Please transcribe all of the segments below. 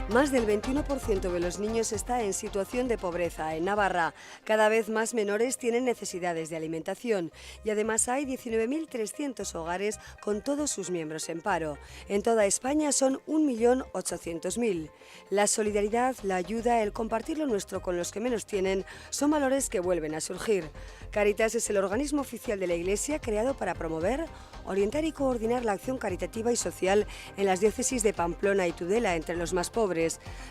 Más del 21% de los niños está en situación de pobreza. En Navarra, cada vez más menores tienen necesidades de alimentación y además hay 19.300 hogares con todos sus miembros en paro. En toda España son 1.800.000. La solidaridad, la ayuda, el compartir lo nuestro con los que menos tienen son valores que vuelven a surgir. Cáritas es el organismo oficial de la Iglesia creado para promover, orientar y coordinar la acción caritativa y social en las diócesis de Pamplona y Tudela entre los más pobres.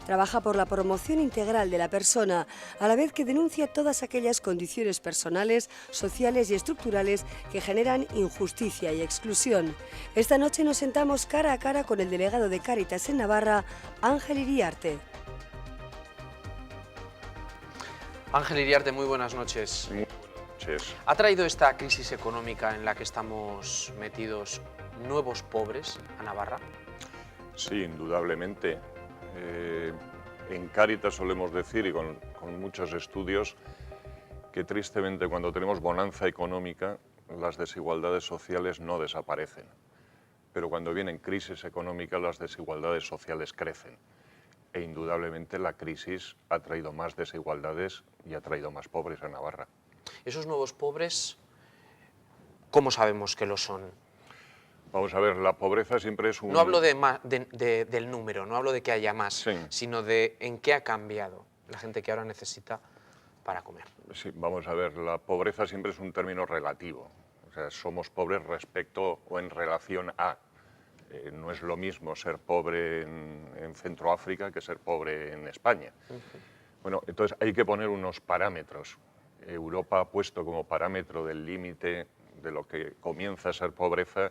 Trabaja por la promoción integral de la persona, a la vez que denuncia todas aquellas condiciones personales, sociales y estructurales que generan injusticia y exclusión. Esta noche nos sentamos cara a cara con el delegado de Cáritas en Navarra, Ángel Iriarte. Ángel Iriarte, muy buenas noches. Muy buenas noches. ¿Ha traído esta crisis económica en la que estamos metidos nuevos pobres a Navarra? Sí, indudablemente. En Cáritas solemos decir, y con muchos estudios, que tristemente cuando tenemos bonanza económica, las desigualdades sociales no desaparecen. Pero cuando vienen crisis económicas, las desigualdades sociales crecen. E indudablemente la crisis ha traído más desigualdades y ha traído más pobres a Navarra. Esos nuevos pobres, ¿cómo sabemos que lo son? Vamos a ver, la pobreza siempre es un... No hablo del número, no hablo de que haya más, Sí. sino de en qué ha cambiado la gente que ahora necesita para comer. Sí, vamos a ver, la pobreza siempre es un término relativo. O sea, somos pobres respecto o en relación a. No es lo mismo ser pobre en Centroáfrica que ser pobre en España. Bueno, entonces hay que poner unos parámetros. Europa ha puesto como parámetro del límite de lo que comienza a ser pobreza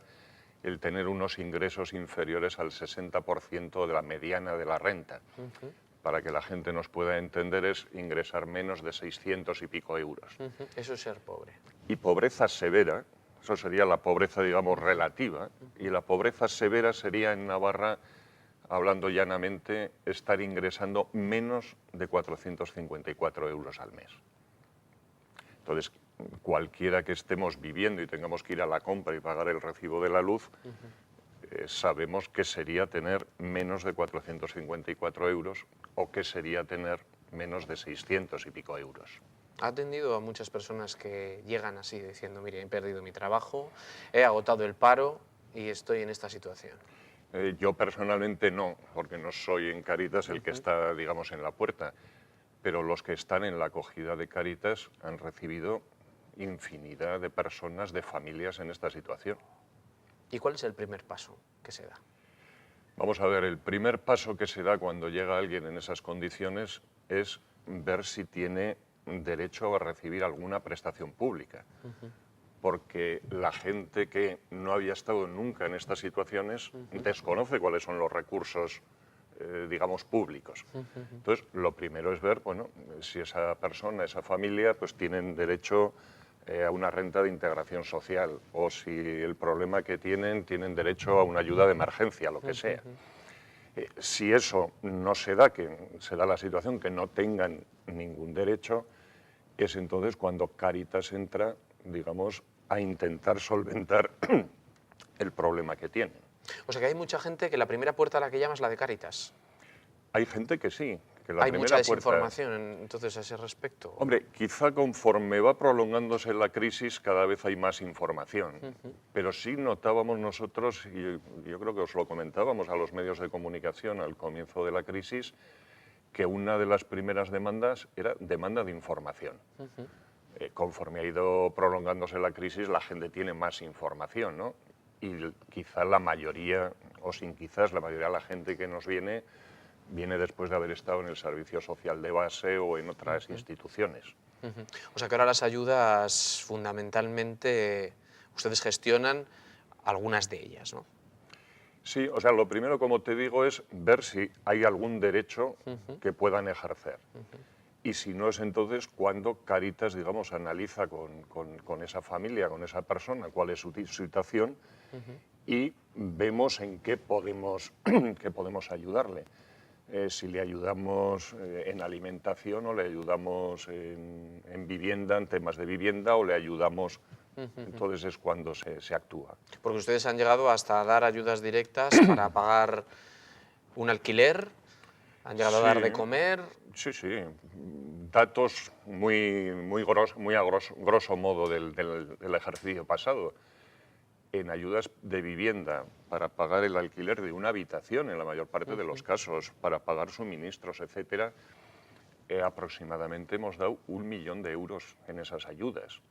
el tener unos ingresos inferiores al 60% de la mediana de la renta. Para que la gente nos pueda entender, es ingresar menos de 600 y pico euros. Eso es ser pobre. Y pobreza severa, eso sería la pobreza, digamos, relativa, y la pobreza severa sería en Navarra, hablando llanamente, estar ingresando menos de 454 euros al mes. Entonces, cualquiera que estemos viviendo y tengamos que ir a la compra y pagar el recibo de la luz, sabemos que sería tener menos de 454 euros o que sería tener menos de 600 y pico euros. ¿Ha atendido a muchas personas que llegan así diciendo, mire, he perdido mi trabajo, he agotado el paro y estoy en esta situación? Yo personalmente no, porque no soy en Cáritas el que está, digamos, en la puerta, pero los que están en la acogida de Cáritas han recibido infinidad de personas, de familias en esta situación. ¿Y cuál es el primer paso que se da? Vamos a ver, el primer paso que se da cuando llega alguien en esas condiciones es ver si tiene derecho a recibir alguna prestación pública. Porque la gente que no había estado nunca en estas situaciones desconoce cuáles son los recursos, digamos, públicos. Entonces, lo primero es ver, bueno, si esa persona, esa familia, pues tienen derecho a una renta de integración social, o si el problema que tienen derecho a una ayuda de emergencia, lo que sea. Si eso no se da, que se da la situación que no tengan ningún derecho, es entonces cuando Cáritas entra, digamos, a intentar solventar el problema que tienen. O sea que hay mucha gente que la primera puerta a la que llama es la de Cáritas. Hay gente que sí. Que la hay mucha desinformación puerta... entonces a ese respecto. Hombre, quizá conforme va prolongándose la crisis cada vez hay más información, pero sí notábamos nosotros, y yo creo que os lo comentábamos a los medios de comunicación al comienzo de la crisis, que una de las primeras demandas era demanda de información. Conforme ha ido prolongándose la crisis, la gente tiene más información, ¿no? Y quizá la mayoría, o sin quizás, la mayoría de la gente que nos viene después de haber estado en el servicio social de base o en otras instituciones. O sea que ahora las ayudas, fundamentalmente, ustedes gestionan algunas de ellas, ¿no? Sí, o sea, lo primero, como te digo, es ver si hay algún derecho que puedan ejercer. Y si no es entonces cuando Cáritas, digamos, analiza con esa familia, con esa persona, cuál es su situación y vemos en qué podemos ayudarle. Si le ayudamos en alimentación o le ayudamos en vivienda, en temas de vivienda, o le ayudamos, entonces es cuando se actúa. Porque ustedes han llegado hasta dar ayudas directas para pagar un alquiler ¿Han llegado a dar de comer? Sí, sí. Datos muy a grosso modo del ejercicio pasado. En ayudas de vivienda para pagar el alquiler de una habitación, en la mayor parte de los casos, para pagar suministros, etcétera, aproximadamente hemos dado 1 millón de euros en esas ayudas.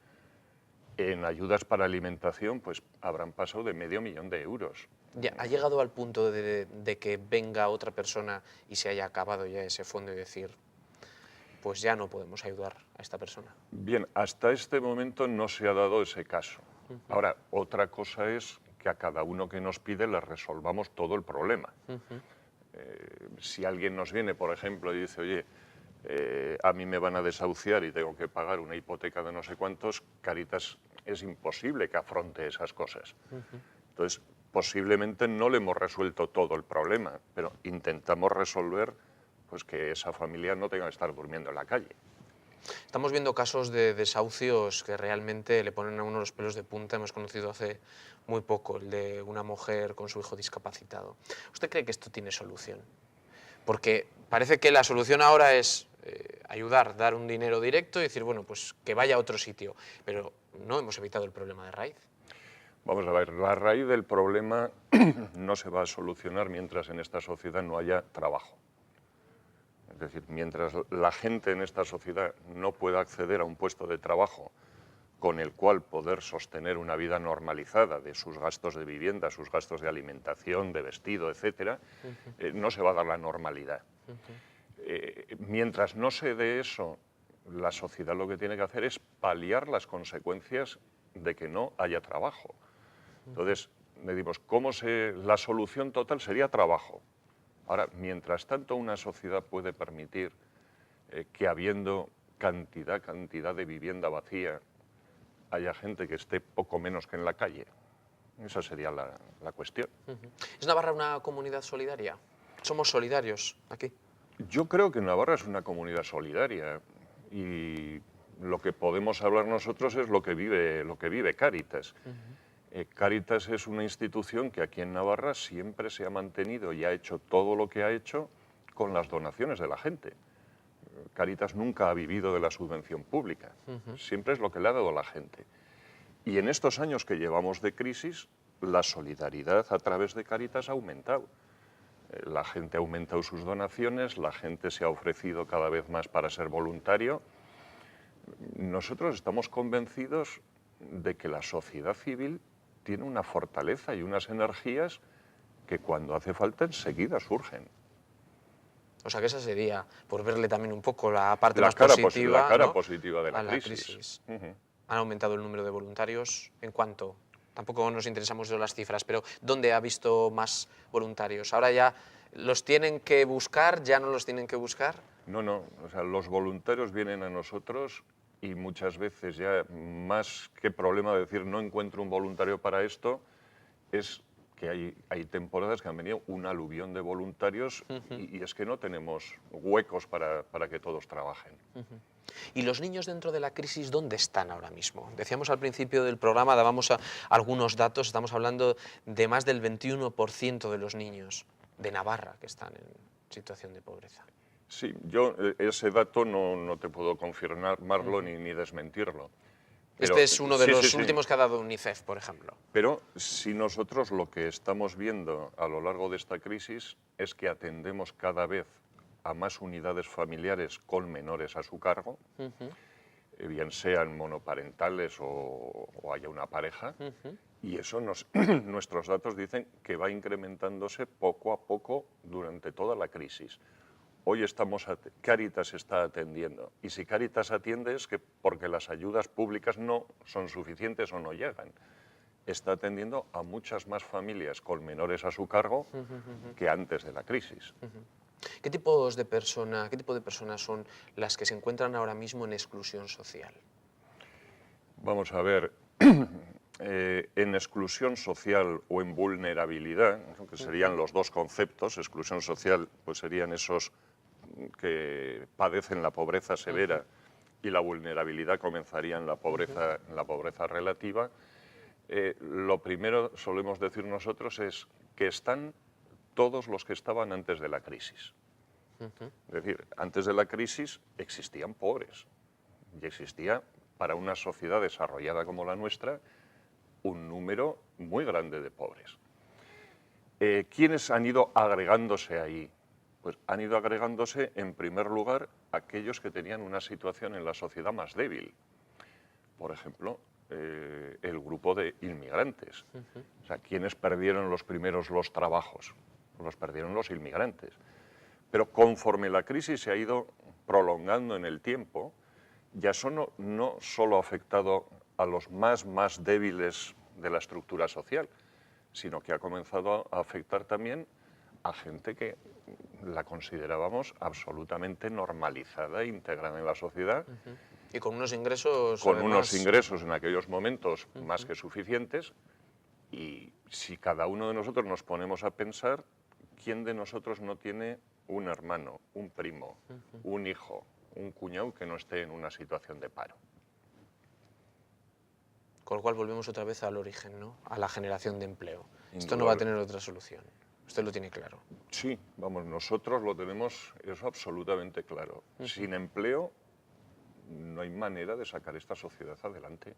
En ayudas para alimentación, pues habrán pasado de medio millón de euros. Ya, ¿ha llegado al punto de que venga otra persona y se haya acabado ya ese fondo y decir, pues ya no podemos ayudar a esta persona? Bien, hasta este momento no se ha dado ese caso. Ahora, otra cosa es que a cada uno que nos pide le resolvamos todo el problema. Si alguien nos viene, por ejemplo, y dice, oye, a mí me van a desahuciar y tengo que pagar una hipoteca de no sé cuántos, Cáritas es imposible que afronte esas cosas. Entonces, posiblemente no le hemos resuelto todo el problema, pero intentamos resolver pues, que esa familia no tenga que estar durmiendo en la calle. Estamos viendo casos de desahucios que realmente le ponen a uno los pelos de punta. Hemos conocido hace muy poco el de una mujer con su hijo discapacitado. ¿Usted cree que esto tiene solución? Porque parece que la solución ahora es ayudar, dar un dinero directo y decir, bueno, pues que vaya a otro sitio. Pero no hemos evitado el problema de raíz. Vamos a ver, la raíz del problema no se va a solucionar mientras en esta sociedad no haya trabajo. Es decir, mientras la gente en esta sociedad no pueda acceder a un puesto de trabajo con el cual poder sostener una vida normalizada de sus gastos de vivienda, sus gastos de alimentación, de vestido, etcétera, no se va a dar la normalidad. Mientras no se dé eso, la sociedad lo que tiene que hacer es paliar las consecuencias de que no haya trabajo. Entonces, decimos, la solución total sería trabajo. Ahora, mientras tanto, una sociedad puede permitir que habiendo cantidad de vivienda vacía, haya gente que esté poco menos que en la calle. Esa sería la cuestión. ¿Es Navarra una comunidad solidaria? ¿Somos solidarios aquí? Yo creo que Navarra es una comunidad solidaria y lo que podemos hablar nosotros es lo que vive Cáritas. Cáritas es una institución que aquí en Navarra siempre se ha mantenido y ha hecho todo lo que ha hecho con las donaciones de la gente. Cáritas nunca ha vivido de la subvención pública, siempre es lo que le ha dado la gente. Y en estos años que llevamos de crisis, la solidaridad a través de Cáritas ha aumentado. La gente ha aumentado sus donaciones, la gente se ha ofrecido cada vez más para ser voluntario. Nosotros estamos convencidos de que la sociedad civil tiene una fortaleza y unas energías que cuando hace falta enseguida surgen. O sea que esa sería, por verle también un poco la parte La más cara positiva, la cara ¿no?, positiva de a la crisis. Han aumentado el número de voluntarios. ¿En cuánto? Tampoco nos interesamos de las cifras, pero ¿dónde ha visto más voluntarios? ¿Ahora ya los tienen que buscar, ya no los tienen que buscar? No, o sea, los voluntarios vienen a nosotros y muchas veces ya más que problema de decir no encuentro un voluntario para esto, es que hay temporadas que han venido un aluvión de voluntarios y es que no tenemos huecos para que todos trabajen. ¿Y los niños dentro de la crisis dónde están ahora mismo? Decíamos al principio del programa, dábamos algunos datos, estamos hablando de más del 21% de los niños de Navarra que están en situación de pobreza. Sí, yo ese dato no te puedo confirmarlo ni desmentirlo. Pero, este es uno de los últimos que ha dado UNICEF, por ejemplo. Pero si nosotros lo que estamos viendo a lo largo de esta crisis es que atendemos cada vez a más unidades familiares con menores a su cargo, bien sean monoparentales o haya una pareja, y eso nuestros datos dicen que va incrementándose poco a poco durante toda la crisis. Hoy Cáritas está atendiendo, y si Cáritas atiende es que porque las ayudas públicas no son suficientes o no llegan. Está atendiendo a muchas más familias con menores a su cargo que antes de la crisis. ¿Qué tipo de personas son las que se encuentran ahora mismo en exclusión social? Vamos a ver, en exclusión social o en vulnerabilidad, que serían los dos conceptos, exclusión social pues serían esos que padecen la pobreza severa y la vulnerabilidad comenzaría en la pobreza relativa. Lo primero, solemos decir nosotros, es que están todos los que estaban antes de la crisis. Es decir, antes de la crisis existían pobres y existía, para una sociedad desarrollada como la nuestra, un número muy grande de pobres. ¿Quiénes han ido agregándose ahí? Pues han ido agregándose, en primer lugar, aquellos que tenían una situación en la sociedad más débil. Por ejemplo, el grupo de inmigrantes. O sea, ¿quiénes perdieron los primeros los trabajos? Los perdieron los inmigrantes. Pero conforme la crisis se ha ido prolongando en el tiempo, ya eso no solo ha afectado a los más débiles de la estructura social, sino que ha comenzado a afectar también a gente que la considerábamos absolutamente normalizada e integrada en la sociedad. Y con unos ingresos, con además, unos ingresos en aquellos momentos más que suficientes. Y si cada uno de nosotros nos ponemos a pensar, ¿quién de nosotros no tiene un hermano, un primo, un hijo, un cuñado que no esté en una situación de paro? Con lo cual volvemos otra vez al origen, ¿no? A la generación de empleo. Esto no va a tener otra solución. Usted lo tiene claro. Sí, vamos, nosotros lo tenemos eso absolutamente claro. Sin empleo no hay manera de sacar esta sociedad adelante.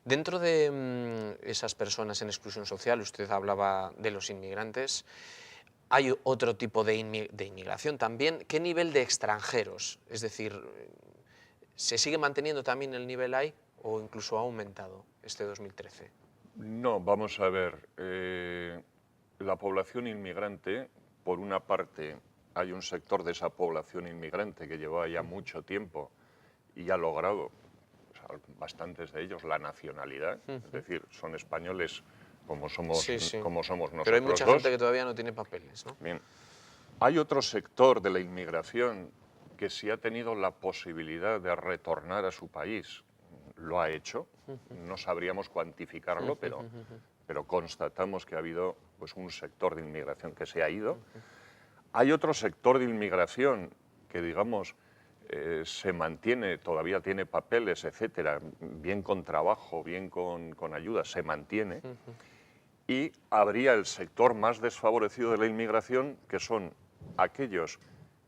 Dentro de esas personas en exclusión social, usted hablaba de los inmigrantes, hay otro tipo de inmigración también. ¿Qué nivel de extranjeros? Es decir, ¿se sigue manteniendo también el nivel ahí o incluso ha aumentado este 2013? No, vamos a ver. La población inmigrante, por una parte, hay un sector de esa población inmigrante que lleva ya mucho tiempo y ha logrado, bastantes de ellos, la nacionalidad. Es decir, son españoles como somos, como somos nosotros. Pero hay mucha gente que todavía no tiene papeles, ¿no? Bien. Hay otro sector de la inmigración que sí ha tenido la posibilidad de retornar a su país. Lo ha hecho. No sabríamos cuantificarlo, pero constatamos que ha habido pues, un sector de inmigración que se ha ido. Hay otro sector de inmigración que, digamos, se mantiene, todavía tiene papeles, etcétera, bien con trabajo, bien con ayuda, se mantiene. Y habría el sector más desfavorecido de la inmigración, que son aquellos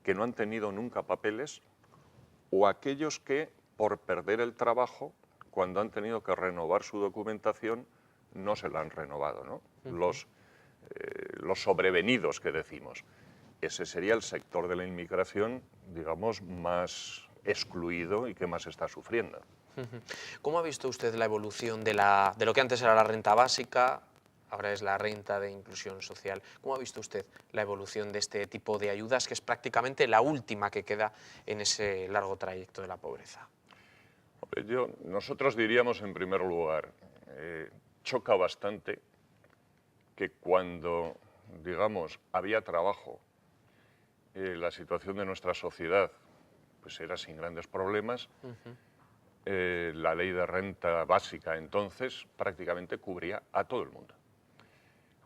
que no han tenido nunca papeles o aquellos que, por perder el trabajo, cuando han tenido que renovar su documentación, no se la han renovado, ¿no? Los sobrevenidos, que decimos. Ese sería el sector de la inmigración, digamos, más excluido y que más está sufriendo. ¿Cómo ha visto usted la evolución de lo que antes era la renta básica, ahora es la renta de inclusión social? ¿Cómo ha visto usted la evolución de este tipo de ayudas, que es prácticamente la última que queda en ese largo trayecto de la pobreza? Nosotros diríamos, en primer lugar, choca bastante que cuando, digamos, había trabajo, la situación de nuestra sociedad pues era sin grandes problemas. La ley de renta básica entonces prácticamente cubría a todo el mundo.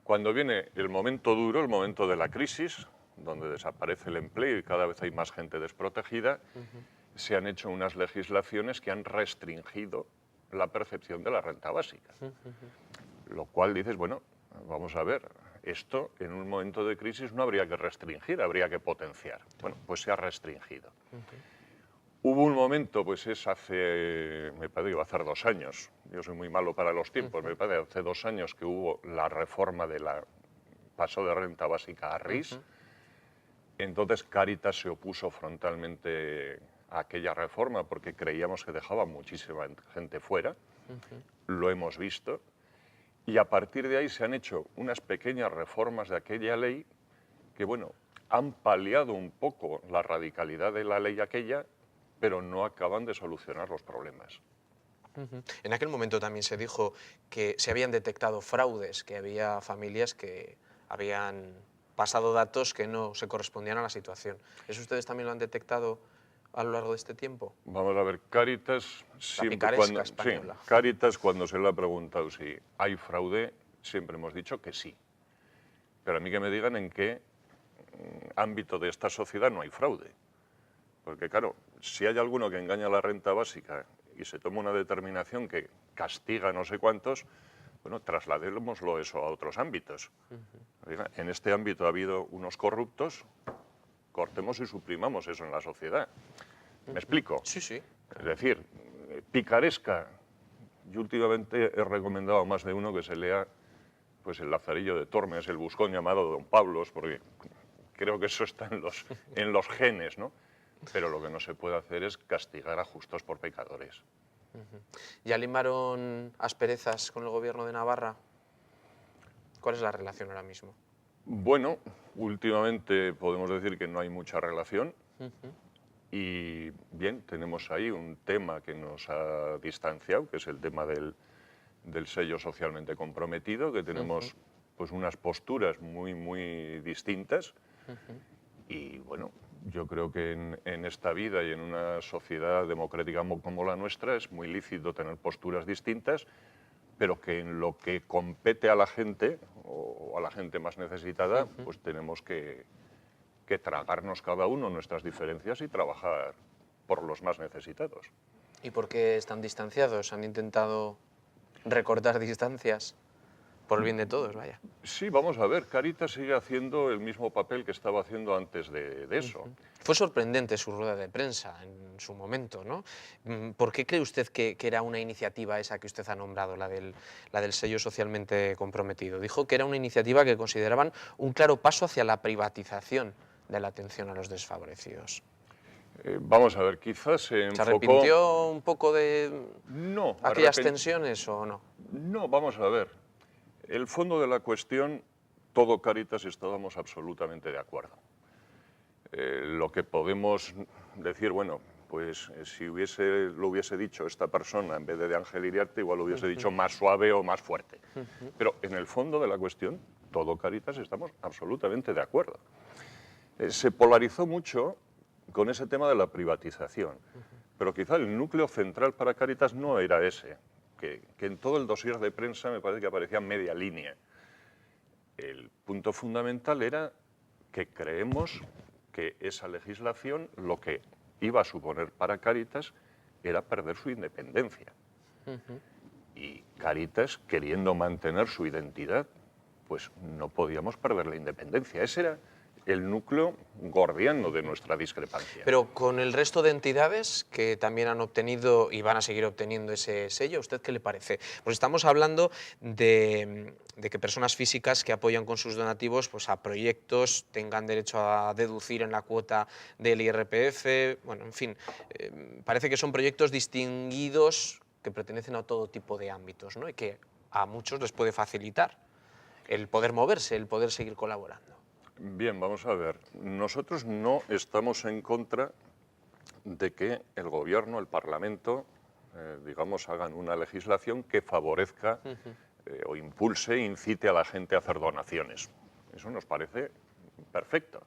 Cuando viene el momento duro, el momento de la crisis, donde desaparece el empleo y cada vez hay más gente desprotegida, se han hecho unas legislaciones que han restringido la percepción de la renta básica. Lo cual dices, bueno, vamos a ver, esto en un momento de crisis no habría que restringir, habría que potenciar. Bueno, pues se ha restringido. Hubo un momento, pues es hace, me parece que va a hacer 2 años, yo soy muy malo para los tiempos, me parece hace 2 años que hubo la reforma de la, pasó de renta básica a RIS. Entonces Cáritas se opuso frontalmente a aquella reforma porque creíamos que dejaba muchísima gente fuera, lo hemos visto, y a partir de ahí se han hecho unas pequeñas reformas de aquella ley que, bueno, han paliado un poco la radicalidad de la ley aquella, pero no acaban de solucionar los problemas. En aquel momento también se dijo que se habían detectado fraudes, que había familias que habían pasado datos que no se correspondían a la situación. ¿Eso ustedes también lo han detectado a lo largo de este tiempo? Vamos a ver, Cáritas siempre, Cáritas, cuando se le ha preguntado si hay fraude, siempre hemos dicho que sí. Pero a mí que me digan en qué ámbito de esta sociedad no hay fraude. Porque claro, si hay alguno que engaña la renta básica y se toma una determinación que castiga no sé cuántos, bueno, trasladémoslo eso a otros ámbitos. En este ámbito ha habido unos corruptos cortemos y suprimamos eso en la sociedad. ¿Me explico? Sí, sí. Es decir, picaresca. Yo últimamente he recomendado a más de uno que se lea pues, El Lazarillo de Tormes, el buscón llamado Don Pablos, porque creo que eso está en los genes, ¿no? Pero lo que no se puede hacer es castigar a justos por pecadores. ¿Ya limaron asperezas con el gobierno de Navarra? ¿Cuál es la relación ahora mismo? Bueno, últimamente podemos decir que no hay mucha relación. Y bien, tenemos ahí un tema que nos ha distanciado, que es el tema del sello socialmente comprometido, que tenemos pues unas posturas muy distintas. Y bueno, yo creo que en esta vida y en una sociedad democrática como la nuestra es muy lícito tener posturas distintas, pero que en lo que compete a la gente o a la gente más necesitada, pues tenemos que tragarnos cada uno nuestras diferencias y trabajar por los más necesitados. ¿Y por qué están distanciados? ¿Han intentado recortar distancias? Por el bien de todos, vaya. Sí, vamos a ver, Cáritas sigue haciendo el mismo papel que estaba haciendo antes de eso. Fue sorprendente su rueda de prensa en su momento, ¿no? ¿Por qué cree usted que era una iniciativa esa que usted ha nombrado, la del sello socialmente comprometido? Dijo que era una iniciativa que consideraban un claro paso hacia la privatización de la atención a los desfavorecidos. Vamos a ver, quizás se enfocó... ¿Se arrepintió un poco de no, aquellas tensiones o no? No, vamos a ver. El fondo de la cuestión, todo Cáritas estábamos absolutamente de acuerdo. Lo que podemos decir, bueno, pues si lo hubiese dicho esta persona en vez de Ángel Iriarte, igual lo hubiese dicho más suave o más fuerte. Pero en el fondo de la cuestión, todo Cáritas estamos absolutamente de acuerdo. Se polarizó mucho con ese tema de la privatización, pero quizá el núcleo central para Cáritas no era ese, que en todo el dossier de prensa me parece que aparecía media línea. El punto fundamental era que creemos que esa legislación lo que iba a suponer para Cáritas era perder su independencia. Y Cáritas, queriendo mantener su identidad, pues no podíamos perder la independencia. Ese era el núcleo gordiano de nuestra discrepancia. Pero con el resto de entidades que también han obtenido y van a seguir obteniendo ese sello, ¿a usted qué le parece? Pues estamos hablando de que personas físicas que apoyan con sus donativos pues, a proyectos tengan derecho a deducir en la cuota del IRPF, bueno, en fin, parece que son proyectos distinguidos que pertenecen a todo tipo de ámbitos, ¿no? Y que a muchos les puede facilitar el poder moverse, el poder seguir colaborando. Bien, vamos a ver. Nosotros no estamos en contra de que el Gobierno, el Parlamento, digamos, hagan una legislación que favorezca o impulse, incite a la gente a hacer donaciones. Eso nos parece perfecto.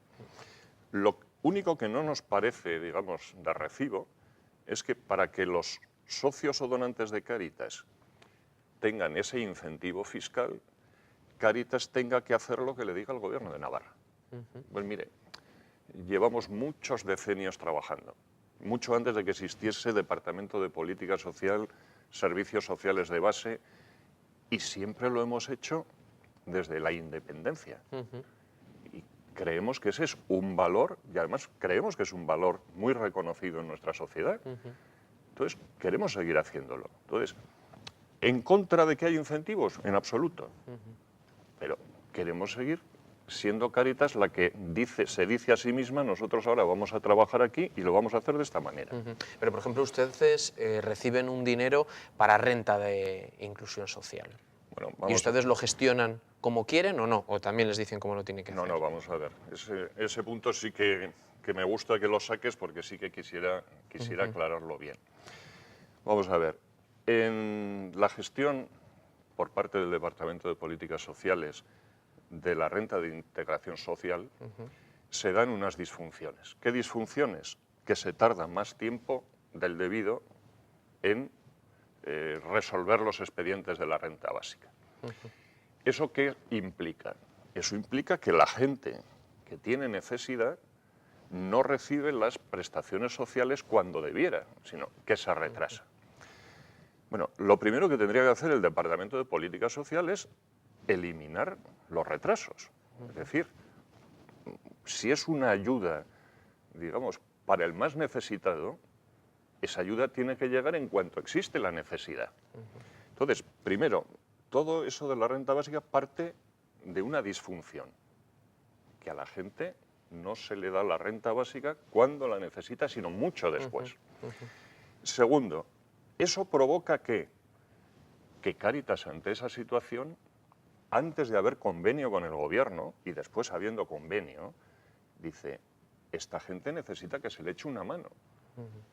Lo único que no nos parece, digamos, de recibo, es que para que los socios o donantes de Cáritas tengan ese incentivo fiscal, Cáritas tenga que hacer lo que le diga el Gobierno de Navarra. Pues mire, llevamos muchos decenios trabajando, mucho antes de que existiese Departamento de Política Social, Servicios Sociales de Base, y siempre lo hemos hecho desde la independencia. Y creemos que ese es un valor, y además creemos que es un valor muy reconocido en nuestra sociedad. Entonces, queremos seguir haciéndolo. Entonces, ¿en contra de que hay incentivos? En absoluto. Pero queremos seguir siendo Cáritas la que se dice a sí misma, nosotros ahora vamos a trabajar aquí y lo vamos a hacer de esta manera. Pero, por ejemplo, ustedes reciben un dinero para renta de inclusión social. Bueno, ¿Y ustedes lo gestionan como quieren o no? ¿O también les dicen cómo lo tienen que hacer? No, vamos a ver. Ese punto sí que me gusta que lo saques porque sí que quisiera aclararlo bien. Vamos a ver. En la gestión por parte del Departamento de Políticas Sociales de la renta de integración social, se dan unas disfunciones. ¿Qué disfunciones? Que se tarda más tiempo del debido en resolver los expedientes de la renta básica. ¿Eso qué implica? Eso implica que la gente que tiene necesidad no recibe las prestaciones sociales cuando debiera, sino que se retrasa. Bueno, lo primero que tendría que hacer el Departamento de Políticas Sociales es eliminar los retrasos. Es decir, si es una ayuda digamos, para el más necesitado, esa ayuda tiene que llegar en cuanto existe la necesidad. Entonces, primero, todo eso de la renta básica parte de una disfunción, que a la gente no se le da la renta básica cuando la necesita, sino mucho después. Segundo, eso provoca que Cáritas, ante esa situación, antes de haber convenio con el gobierno y después habiendo convenio, dice, esta gente necesita que se le eche una mano.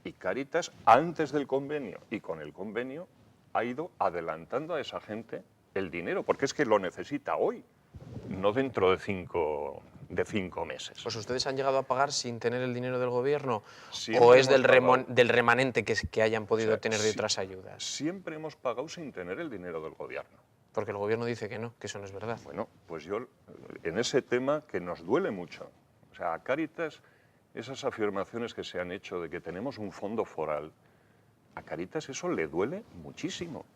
Y Cáritas, antes del convenio y con el convenio, ha ido adelantando a esa gente el dinero, porque es que lo necesita hoy, no dentro de cinco meses. Pues ustedes han llegado a pagar sin tener el dinero del gobierno, Siempre o es hemos pagado. del remanente que hayan podido O sea, tener de sí, otras ayudas. Siempre hemos pagado sin tener el dinero del gobierno. Porque el gobierno dice que no, que eso no es verdad. Bueno, pues yo, en ese tema que nos duele mucho, o sea, a Cáritas, esas afirmaciones que se han hecho de que tenemos un fondo foral, a Cáritas eso le duele muchísimo.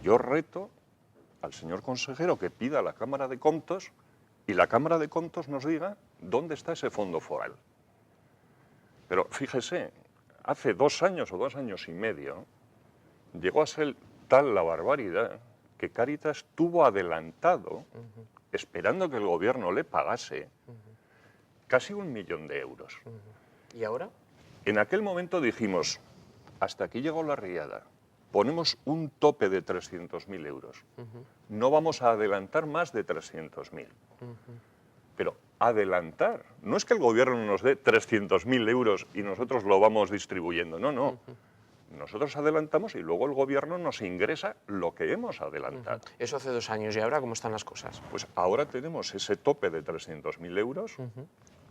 Yo reto al señor consejero que pida a la Cámara de Comptos y la Cámara de Comptos nos diga dónde está ese fondo foral. Pero fíjese, hace 2 años o 2 años y medio llegó a ser tal la barbaridad que Cáritas tuvo adelantado, esperando que el gobierno le pagase, casi 1 millón de euros. ¿Y ahora? En aquel momento dijimos, hasta aquí llegó la riada, ponemos un tope de 300.000 euros. No vamos a adelantar más de 300.000. Pero adelantar, no es que el gobierno nos dé 300.000 euros y nosotros lo vamos distribuyendo, no, no. Nosotros adelantamos y luego el gobierno nos ingresa lo que hemos adelantado. Eso hace 2 años, ¿y ahora cómo están las cosas? Pues ahora tenemos ese tope de 300.000 euros.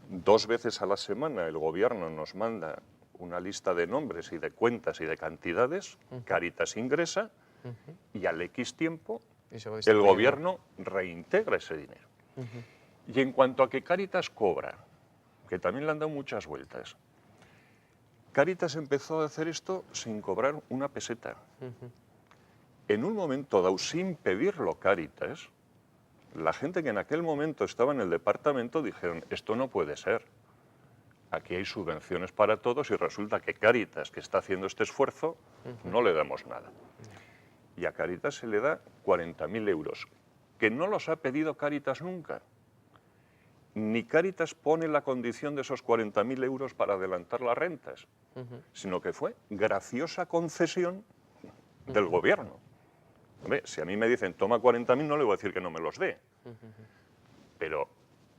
2 veces a la semana el gobierno nos manda una lista de nombres y de cuentas y de cantidades, Cáritas ingresa, y al X tiempo Y se va el distribuyendo. gobierno reintegra ese dinero. Y en cuanto a que Cáritas cobra, que también le han dado muchas vueltas, Cáritas empezó a hacer esto sin cobrar una peseta. En un momento dado, sin pedirlo Cáritas, la gente que en aquel momento estaba en el departamento dijeron, esto no puede ser. Aquí hay subvenciones para todos y resulta que Cáritas, que está haciendo este esfuerzo, no le damos nada. Y a Cáritas se le da 40.000 euros, que no los ha pedido Cáritas nunca. Ni Cáritas pone la condición de esos 40.000 euros para adelantar las rentas, sino que fue graciosa concesión del gobierno. Hombre, si a mí me dicen, toma 40.000, no le voy a decir que no me los dé. Pero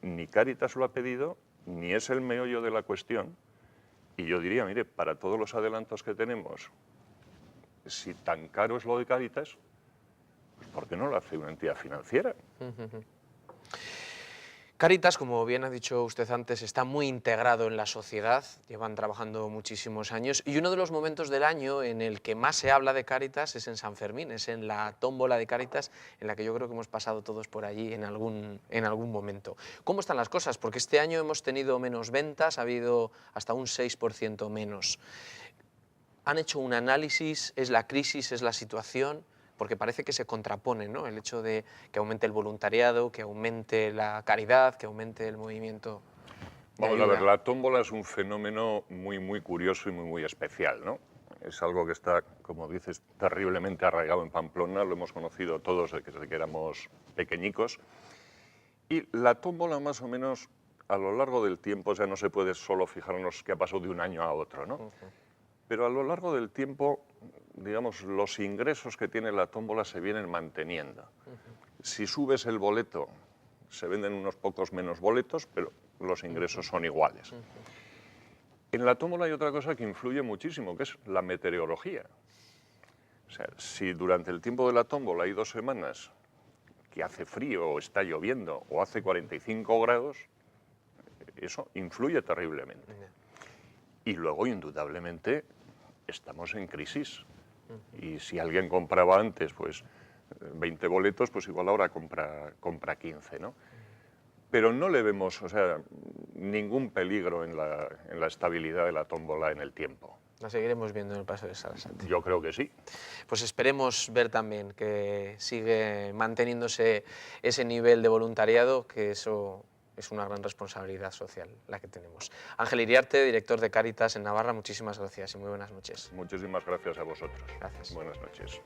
ni Cáritas lo ha pedido, ni es el meollo de la cuestión. Y yo diría, mire, para todos los adelantos que tenemos, si tan caro es lo de Cáritas, pues ¿por qué no lo hace una entidad financiera? Cáritas, como bien ha dicho usted antes, está muy integrado en la sociedad, llevan trabajando muchísimos años, y uno de los momentos del año en el que más se habla de Cáritas es en San Fermín, es en la tómbola de Cáritas, en la que yo creo que hemos pasado todos por allí en algún momento. ¿Cómo están las cosas? Porque este año hemos tenido menos ventas, ha habido hasta un 6% menos. ¿Han hecho un análisis? ¿Es la crisis? ¿Es la situación? Porque parece que se contrapone, ¿no? El hecho de que aumente el voluntariado, que aumente la caridad, que aumente el movimiento de Vamos a ayuda. ver, la tómbola es un fenómeno muy curioso y muy especial, ¿no? Es algo que está, como dices, terriblemente arraigado en Pamplona, lo hemos conocido todos desde que éramos pequeñicos. Y la tómbola, más o menos, a lo largo del tiempo, o sea, no se puede solo fijarnos qué ha pasado de un año a otro, ¿no? Pero a lo largo del tiempo, digamos, los ingresos que tiene la tómbola se vienen manteniendo. Si subes el boleto, se venden unos pocos menos boletos, pero los ingresos son iguales. En la tómbola hay otra cosa que influye muchísimo, que es la meteorología. O sea, si durante el tiempo de la tómbola hay 2 semanas que hace frío o está lloviendo o hace 45 grados, eso influye terriblemente. Y luego, indudablemente, estamos en crisis. Y si alguien compraba antes pues 20 boletos, pues igual ahora compra 15, ¿no? Pero no le vemos, o sea, ningún peligro en la estabilidad de la tómbola en el tiempo. La seguiremos viendo en el Paso de Sarasate. Yo creo que sí. Pues esperemos ver también que sigue manteniéndose ese nivel de voluntariado, que eso es una gran responsabilidad social la que tenemos. Ángel Iriarte, director de Cáritas en Navarra, muchísimas gracias y muy buenas noches. Muchísimas gracias a vosotros. Gracias. Buenas noches.